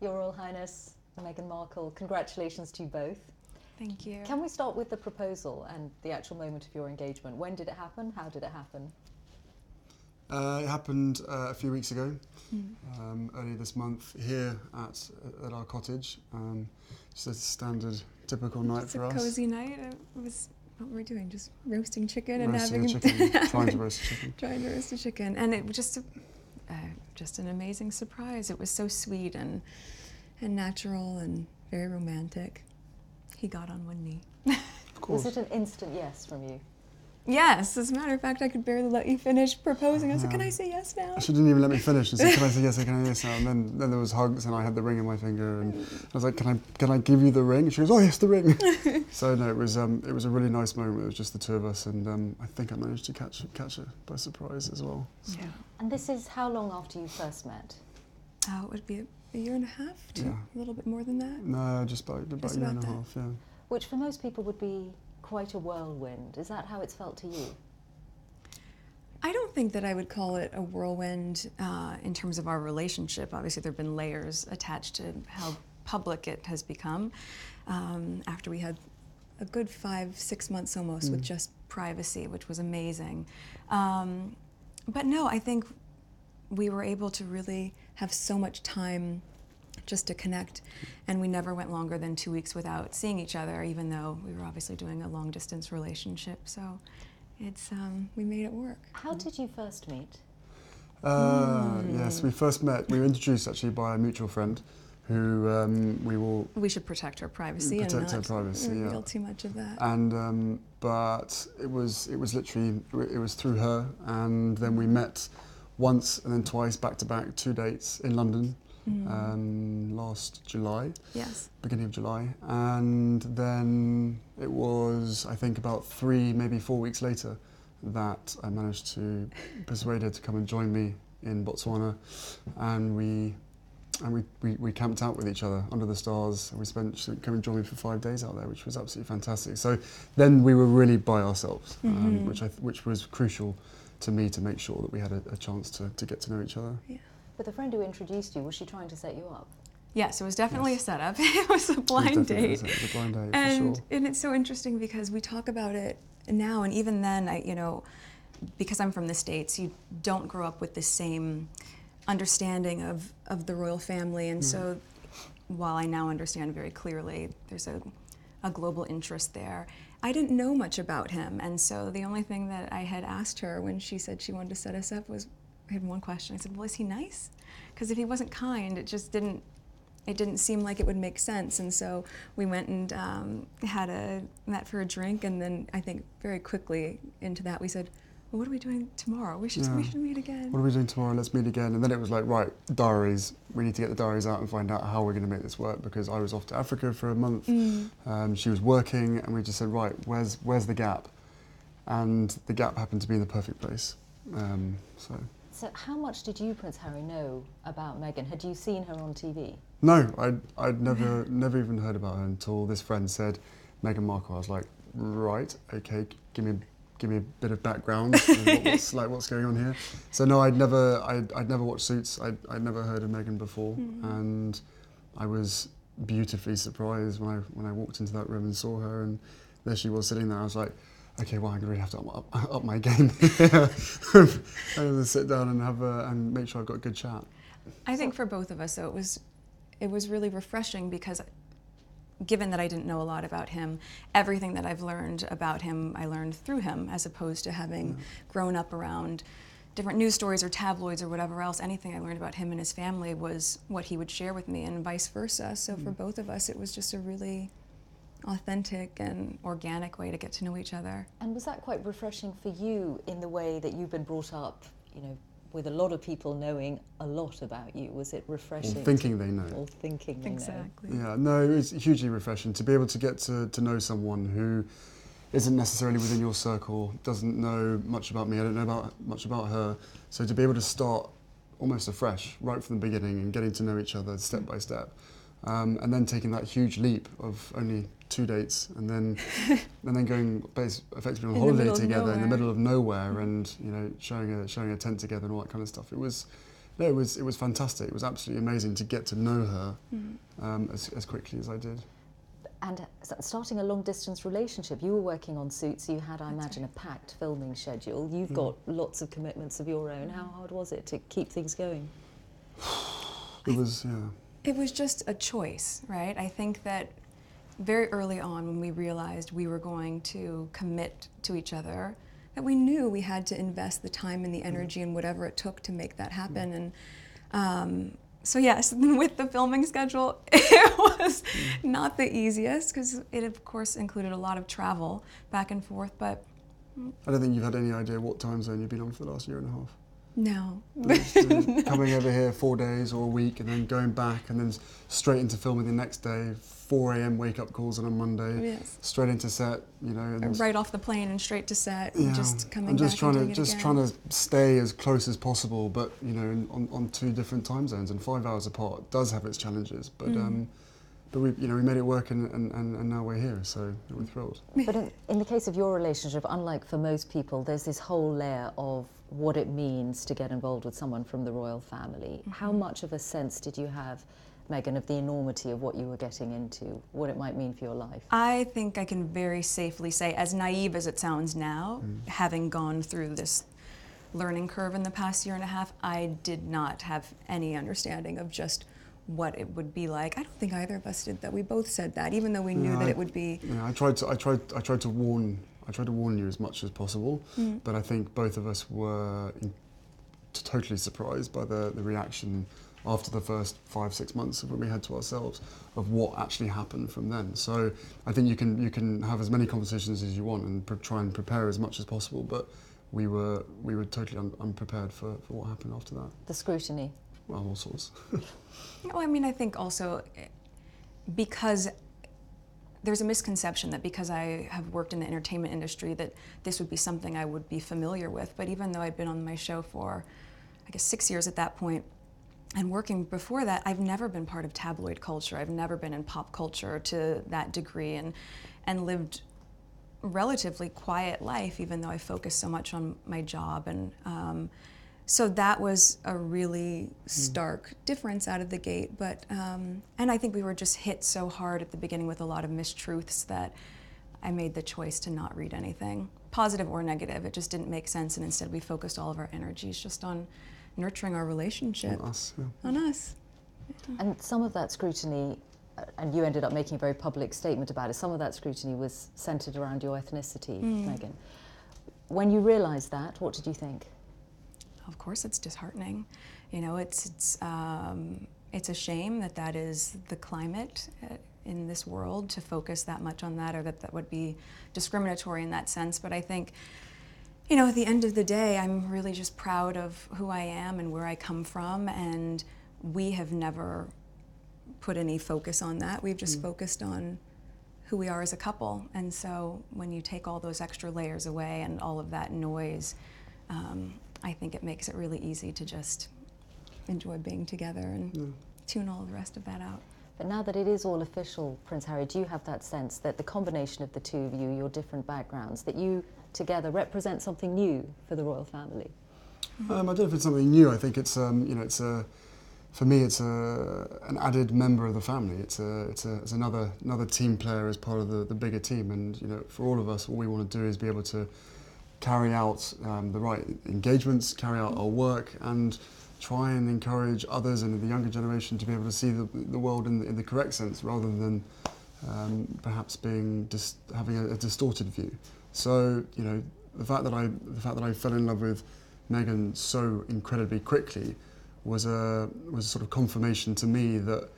Your Royal Highness Meghan Markle, congratulations to you both. Thank you. Can we start with the proposal and the actual moment of your engagement? When did it happen? How did it happen? It happened a few weeks ago, earlier this month, here at our cottage. Just a standard, typical night for us. It's a cozy night. What were we doing? Just roasting chicken and Roasting having a chicken, trying to roast a chicken. Trying to roast a chicken, and it was just an amazing surprise. It was so sweet and natural and very romantic. He got on one knee. Of course. Was it an instant yes from you? Yes, as a matter of fact, I could barely let you finish proposing. I said, "Can I say yes now?" She didn't even let me finish. She said, "Can I say yes? Can I say yes now?" And then there was hugs, and I had the ring in my finger, and I was like, "Can I give you the ring?" And she goes, "Oh yes, the ring." So no, it was a really nice moment. It was just the two of us, and I think I managed to catch her by surprise as well. So. Yeah. And this is how long after you first met? It would be a year and a half, Yeah. A little bit more than that. No, just about a year and a half. Yeah. Which for most people would be quite a whirlwind. Is that how it's felt to you? I don't think that I would call it a whirlwind in terms of our relationship. Obviously, there have been layers attached to how public it has become after we had a good 5-6 months almost with just privacy, which was amazing. But no, I think we were able to really have so much time just to connect, and we never went longer than 2 weeks without seeing each other, even though we were obviously doing a long-distance relationship. So it's we made it work. How did you first meet? Yes, we first met. We were introduced actually by a mutual friend, who we should protect her privacy and not reveal too much of that. And but it was literally through her, and then we met once and then twice back to back, 2 dates in London. Last July, yes, beginning of July, and then it was, I think, about 3, maybe 4 weeks later that I managed to persuade her to come and join me in Botswana, and we camped out with each other under the stars, and she came and joined me for 5 days out there, which was absolutely fantastic. So then we were really by ourselves, which was crucial to me, to make sure that we had a chance to get to know each other. Yeah. But the friend who introduced you, was she trying to set you up? Yes, it was definitely a setup. It was a blind date. It was a blind date, and, for sure. And it's so interesting because we talk about it now, and even then, because I'm from the States, you don't grow up with the same understanding of the royal family, and so while I now understand very clearly there's a global interest there, I didn't know much about him, and so the only thing that I had asked her when she said she wanted to set us up was, I had one question. I said, "Well, is he nice?" Because if he wasn't kind, it just didn't seem like it would make sense. And so we went and met for a drink, and then I think very quickly into that we said, "Well, what are we doing tomorrow? We should meet again." What are we doing tomorrow? Let's meet again. And then it was like, right, diaries. We need to get the diaries out and find out how we're going to make this work, because I was off to Africa for a month. She was working, and we just said, right, where's the gap? And the gap happened to be in the perfect place. So how much did you, Prince Harry, know about Meghan? Had you seen her on TV? No, I'd never even heard about her until this friend said Meghan Markle. I was like, right, okay, give me a bit of background. what's going on here? So no, I'd never watched Suits. I'd never heard of Meghan before, and I was beautifully surprised when I walked into that room and saw her, and there she was sitting there. I was like, okay, well, I'm going to really have to up my game. I'm going to sit down and make sure I've got a good chat. I think for both of us, though, it was really refreshing, because given that I didn't know a lot about him, everything that I've learned about him, I learned through him, as opposed to having grown up around different news stories or tabloids or whatever else. Anything I learned about him and his family was what he would share with me, and vice versa. So for both of us, it was just a really authentic and organic way to get to know each other. And was that quite refreshing for you in the way that you've been brought up, with a lot of people knowing a lot about you? Was it refreshing? Or thinking they know. Or thinking they know. Exactly. Yeah, no, it was hugely refreshing to be able to get to know someone who isn't necessarily within your circle, doesn't know much about me, I don't know much about her. So to be able to start almost afresh, right from the beginning, and getting to know each other step by step. And then taking that huge leap of only 2 dates, and then going effectively on holiday together in the middle of nowhere, and showing a tent together and all that kind of stuff. It was No, it was fantastic. It was absolutely amazing to get to know her as quickly as I did. And starting a long-distance relationship, you were working on Suits, you had, I imagine, a packed filming schedule. You've got lots of commitments of your own. How hard was it to keep things going? It was, yeah. It was just a choice, right? I think that very early on when we realized we were going to commit to each other, that we knew we had to invest the time and the energy and whatever it took to make that happen. And so yes, with the filming schedule, it was not the easiest because it of course included a lot of travel back and forth, but... I don't think you've had any idea what time zone you've been on for the last year and a half. No. Coming over here 4 days or a week and then going back and then straight into filming the next day, 4 a.m. wake-up calls on a Monday, Yes. straight into set, you know. And Right off the plane and straight to set, yeah, and just coming I'm just back trying and to doing it again. trying to stay as close as possible, but you know, on 2 different time zones and 5 hours apart does have its challenges. But we made it work and now we're here, so we're thrilled. But in the case of your relationship, unlike for most people, there's this whole layer of what it means to get involved with someone from the royal family. How much of a sense did you have, Meghan, of the enormity of what you were getting into, what it might mean for your life? I think I can very safely say, as naive as it sounds now, having gone through this learning curve in the past year and a half, I did not have any understanding of just what it would be like. I don't think either of us did that. We both said that, even though we knew that it would be. Yeah, I tried to warn you as much as possible, but I think both of us were totally surprised by the reaction after the first 5-6 months of when we had to ourselves of what actually happened from then. So I think you can have as many conversations as you want and try and prepare as much as possible, but we were totally unprepared for what happened after that. The scrutiny. Well, all sorts. Well, I mean, I think also because there's a misconception that because I have worked in the entertainment industry that this would be something I would be familiar with. But even though I'd been on my show for, I guess, 6 years at that point, and working before that, I've never been part of tabloid culture. I've never been in pop culture to that degree, and lived relatively quiet life, even though I focused so much on my job. And so that was a really stark difference out of the gate. But and I think we were just hit so hard at the beginning with a lot of mistruths that I made the choice to not read anything, positive or negative. It just didn't make sense, and instead we focused all of our energies just on nurturing our relationship. On us, yeah. On us. And some of that scrutiny, and you ended up making a very public statement about it, some of that scrutiny was centred around your ethnicity, Meghan. When you realised that, what did you think? Of course it's disheartening. You know, it's a shame that that is the climate in this world, to focus that much on that, or that would be discriminatory in that sense. But I think, you know, at the end of the day, I'm really just proud of who I am and where I come from, and we have never put any focus on that. We've just focused on who we are as a couple. And so when you take all those extra layers away and all of that noise, I think it makes it really easy to just enjoy being together and tune all the rest of that out. But now that it is all official, Prince Harry, do you have that sense that the combination of the two of you, your different backgrounds, that you together represent something new for the royal family? I don't know if it's something new. I think it's you know, it's for me it's an added member of the family. It's another team player as part of the bigger team. And you know, for all of us, all we want to do is be able to carry out the right engagements, carry out our work, and try and encourage others and the younger generation to be able to see the world in the correct sense, rather than perhaps having a distorted view. So you know, the fact that I fell in love with Meghan so incredibly quickly was a sort of confirmation to me that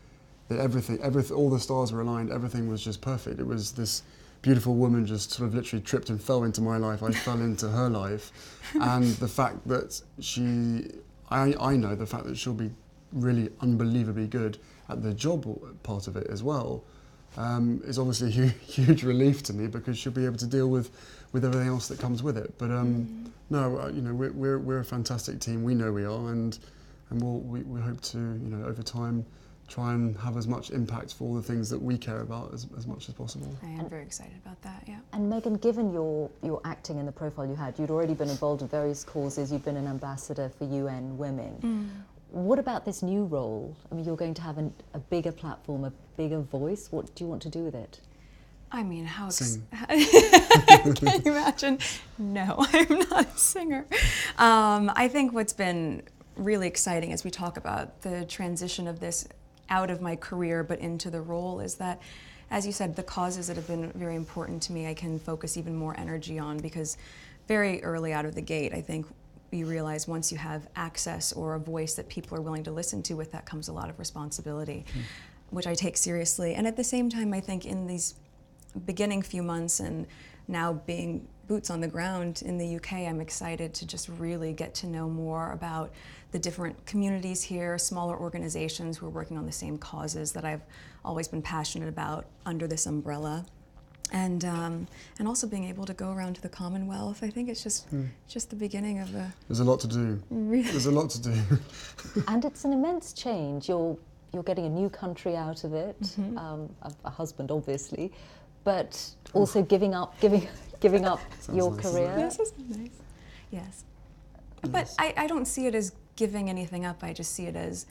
everything, all the stars were aligned, everything was just perfect. It was this beautiful woman just sort of literally tripped and fell into my life. I fell into her life, and the fact that I know the fact that she'll be really unbelievably good at the job part of it as well, is obviously a huge relief to me, because she'll be able to deal with everything else that comes with it. But no, you know, we're a fantastic team. We know we are, and we hope to, you know, over time, try and have as much impact for all the things that we care about as much as possible. I am very excited about that, yeah. And Meghan, given your acting and the profile you had, you'd already been involved in various causes, you'd been an ambassador for UN Women. What about this new role? I mean, you're going to have a bigger platform, a bigger voice. What do you want to do with it? I mean, Sing. Can you imagine? No, I'm not a singer. I think what's been really exciting as we talk about the transition of this out of my career but into the role is that, as you said, the causes that have been very important to me I can focus even more energy on, because very early out of the gate, I think you realize once you have access or a voice that people are willing to listen to, with that comes a lot of responsibility, which I take seriously. And at the same time, I think in these beginning few months and now being boots on the ground in the UK, I'm excited to just really get to know more about the different communities here, smaller organizations who are working on the same causes that I've always been passionate about under this umbrella. And also being able to go around to the Commonwealth. I think it's just the beginning of a... There's a lot to do. There's a lot to do. And it's an immense change. You're getting a new country out of it, a husband obviously, but also giving up your nice, career. This is nice. Yes. But I don't see it as giving anything up. I just see it as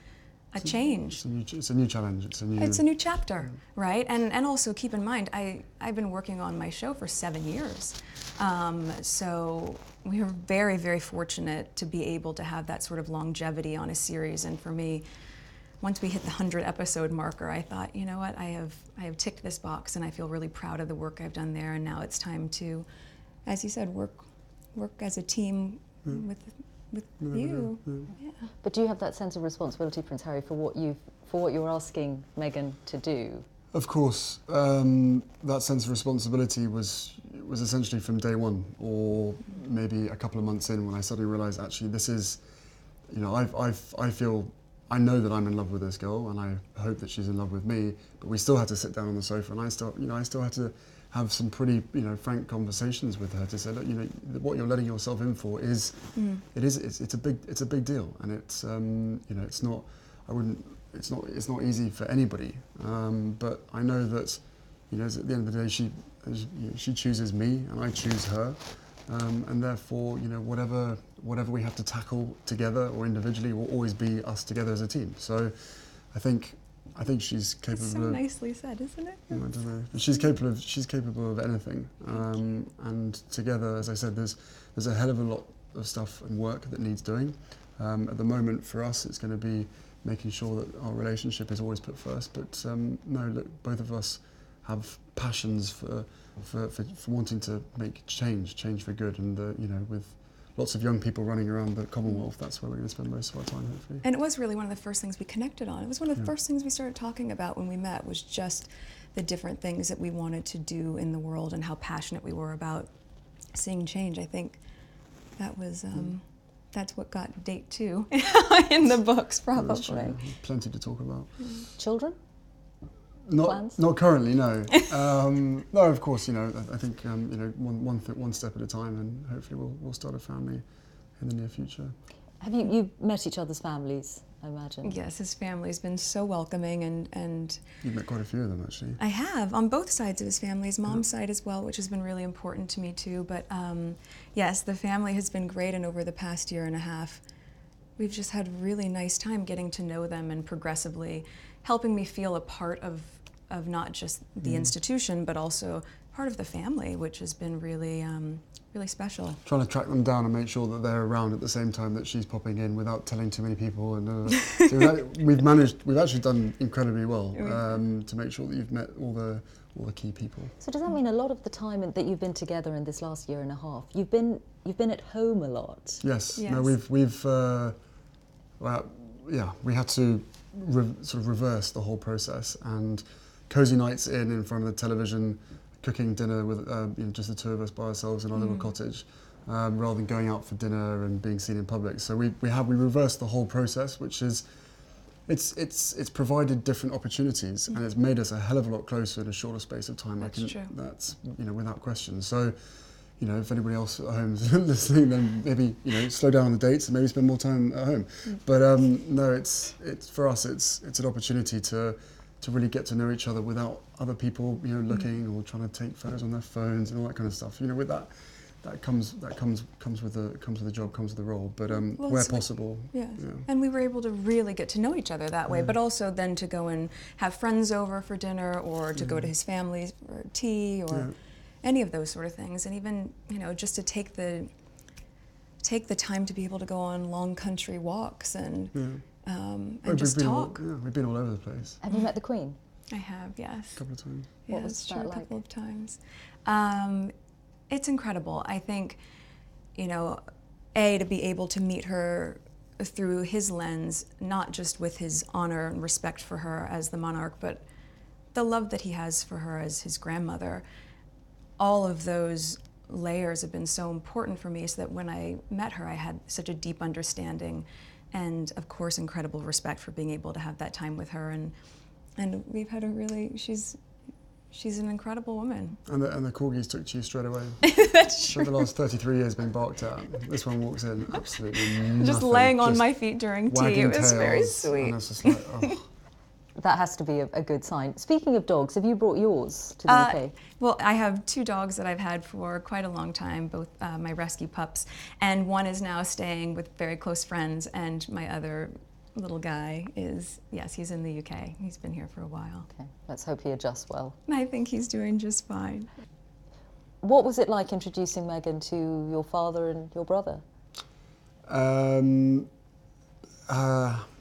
a change. It's a new challenge. It's a new chapter, right? And also keep in mind, I've been working on my show for 7 years. So we were very, very fortunate to be able to have that sort of longevity on a series. And for me, once we hit the 100 episode marker, I thought, you know what, I have ticked this box and I feel really proud of the work I've done there. And now it's time to, as you said, work as a team with you. Yeah. But do you have that sense of responsibility, Prince Harry, for what you're asking Meghan to do? Of course, that sense of responsibility was essentially from day one, or maybe a couple of months in, when I suddenly realised actually this is, you know, I know that I'm in love with this girl, and I hope that she's in love with me. But we still had to sit down on the sofa, and I still had to have some pretty, frank conversations with her to say, look, what you're letting yourself in for is, it's a big deal, and it's, it's not, it's not easy for anybody. But I know that, at the end of the day, she chooses me, and I choose her, and therefore, whatever we have to tackle together or individually will always be us together as a team. So, I think she's capable. It's so nicely said, isn't it? I don't know. She's capable of anything. And together, as I said, there's a hell of a lot of stuff and work that needs doing. At the moment, for us, it's going to be making sure that our relationship is always put first. But no, look, both of us have passions for wanting to make change for good, and with lots of young people running around the Commonwealth, that's where we're going to spend most of our time, hopefully. And it was really one of the first things we connected on. It was one of the first things we started talking about when we met, was just the different things that we wanted to do in the world and how passionate we were about seeing change. I think that was, that's what got date 2 in the books, probably. Plenty to talk about. Children? Not currently, no. No, of course, I think one step at a time, and hopefully we'll start a family in the near future. Have you met each other's families, I imagine? Yes, his family's been so welcoming, and You've met quite a few of them, actually. I have, on both sides of his family, his mom's side as well, which has been really important to me too. But yes, the family has been great, and over the past year and a half, we've just had a really nice time getting to know them and progressively helping me feel a part of not just the institution, but also part of the family, which has been really, really special. Trying to track them down and make sure that they're around at the same time that she's popping in without telling too many people. And so we've actually done incredibly well to make sure that you've met all the key people. So does that mean a lot of the time that you've been together in this last year and a half, you've been at home a lot? Yes. No, we had to sort of reverse the whole process, and cozy nights in front of the television, cooking dinner with just the two of us by ourselves in our little cottage, rather than going out for dinner and being seen in public. So we reversed the whole process, which is it's provided different opportunities, and it's made us a hell of a lot closer in a shorter space of time. That's true. That's without question. So if anybody else at home is listening, then maybe slow down on the dates and maybe spend more time at home. But no, it's for us. It's an opportunity to really get to know each other without other people looking or trying to take photos on their phones and all that kind of stuff. With that comes with the job, comes with the role. But Well, where it's like- possible, Yes. yeah. And we were able to really get to know each other that way, but also then to go and have friends over for dinner, or to go to his family for tea, or any of those sort of things. And even, just to take the time to be able to go on long country walks and just talk. We've been all over the place. Have you met the Queen? I have, yes. A couple of times. Yeah, What was it's that true, a like? couple of times. It's incredible. I think, to be able to meet her through his lens, not just with his honor and respect for her as the monarch, but the love that he has for her as his grandmother. All of those layers have been so important for me, so that when I met her, I had such a deep understanding and, of course, incredible respect for being able to have that time with her. And we've had she's an incredible woman. And the corgis took to you straight away. That's true. For the last 33 years being barked at, this one walks in absolutely nothing. Just laying on my feet during tea. wagging It was very tails, sweet. And it's just like, oh. That has to be a good sign. Speaking of dogs, have you brought yours to the UK? Well, I have 2 dogs that I've had for quite a long time, both my rescue pups, and one is now staying with very close friends, and my other little guy he's in the UK. He's been here for a while. Okay, let's hope he adjusts well. I think he's doing just fine. What was it like introducing Meghan to your father and your brother?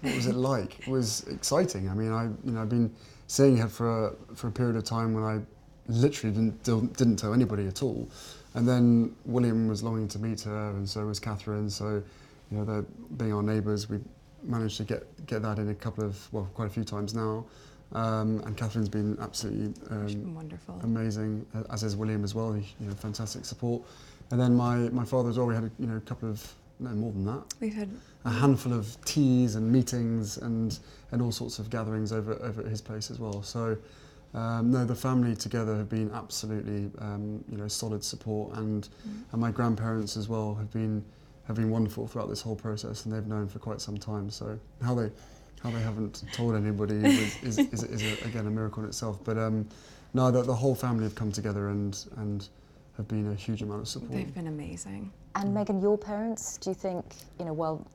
What was it like? It was exciting. I mean, I've been seeing her for a period of time when I literally didn't tell anybody at all, and then William was longing to meet her, and so was Catherine. So, they're being our neighbours. We managed to get that in quite a few times now, and Catherine's been absolutely Wonderful. amazing, as is William as well. Fantastic support, and then my father as well. We had a couple of, no, more than that. We've had A handful of teas and meetings and all sorts of gatherings over at his place as well. So, no, the family together have been absolutely, solid support, and my grandparents as well have been wonderful throughout this whole process, and they've known for quite some time. So how they haven't told anybody is again a miracle in itself. But no, the whole family have come together and have been a huge amount of support. They've been amazing. And Meghan, your parents, do you think,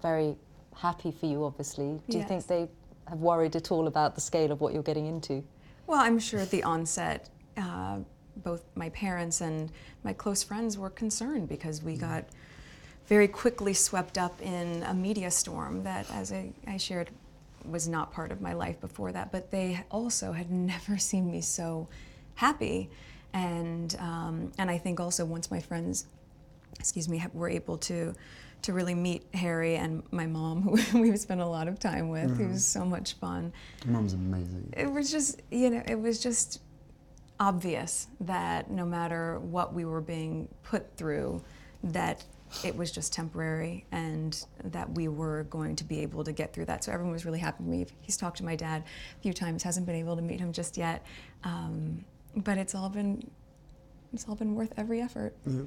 very happy for you, obviously. Do you think they have worried at all about the scale of what you're getting into? Well, I'm sure at the onset, both my parents and my close friends were concerned, because we got very quickly swept up in a media storm that, as I shared, was not part of my life before that. But they also had never seen me so happy. And I think also once my friends, were able to really meet Harry and my mom, who we've spent a lot of time with, who was so much fun. Your mum's amazing. It was just, it was just obvious that no matter what we were being put through, that it was just temporary, and that we were going to be able to get through that. So everyone was really happy with me. He's talked to my dad a few times, hasn't been able to meet him just yet, but it's all been worth every effort. Yeah,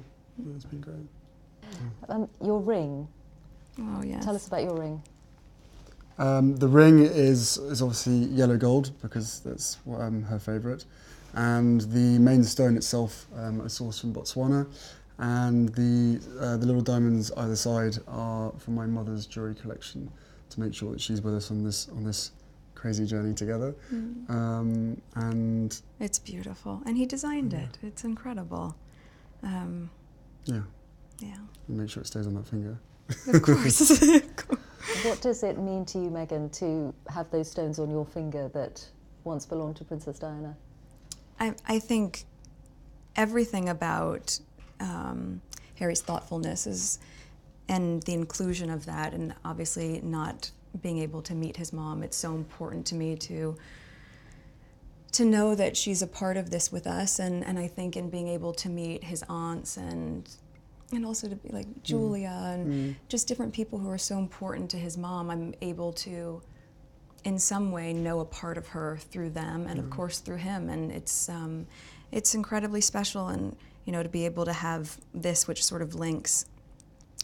it's been great. Your ring. Oh yes. Tell us about your ring. The ring is obviously yellow gold, because that's what, her favourite, and the main stone itself I sourced from Botswana, and the little diamonds either side are from my mother's jewellery collection, to make sure that she's with us on this crazy journey together. And it's beautiful, and he designed it. It's incredible. yeah, Yeah. and make sure it stays on that finger. Of course. What does it mean to you, Meghan, to have those stones on your finger that once belonged to Princess Diana? I think everything about Harry's thoughtfulness and the inclusion of that, and obviously not being able to meet his mom, it's so important to me to know that she's a part of this with us, and I think in being able to meet his aunts and also to be like Julia and just different people who are so important to his mom, I'm able to in some way know a part of her through them, and of course through him, and it's incredibly special. And to be able to have this, which sort of links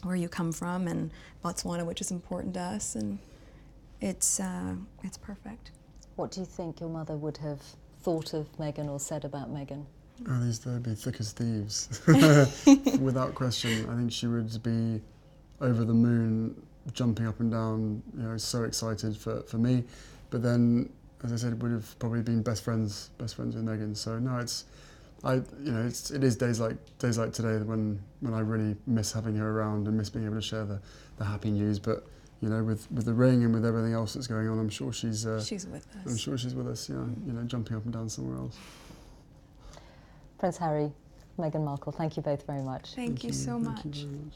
where you come from, and Botswana, which is important to us, and it's perfect. What do you think your mother would have thought of Meghan or said about Meghan? Oh, they'd be thick as thieves, without question. I think she would be over the moon, jumping up and down, you know, so excited for me. But then, as I said, would have probably been best friends with Meghan. So no, it is days like today when I really miss having her around and miss being able to share the happy news. But you know, with the ring and with everything else that's going on, I'm sure she's with us. I'm sure she's with us. Yeah, you know, jumping up and down somewhere else. Prince Harry, Meghan Markle, thank you both very much. Thank you so much. Thank you very much.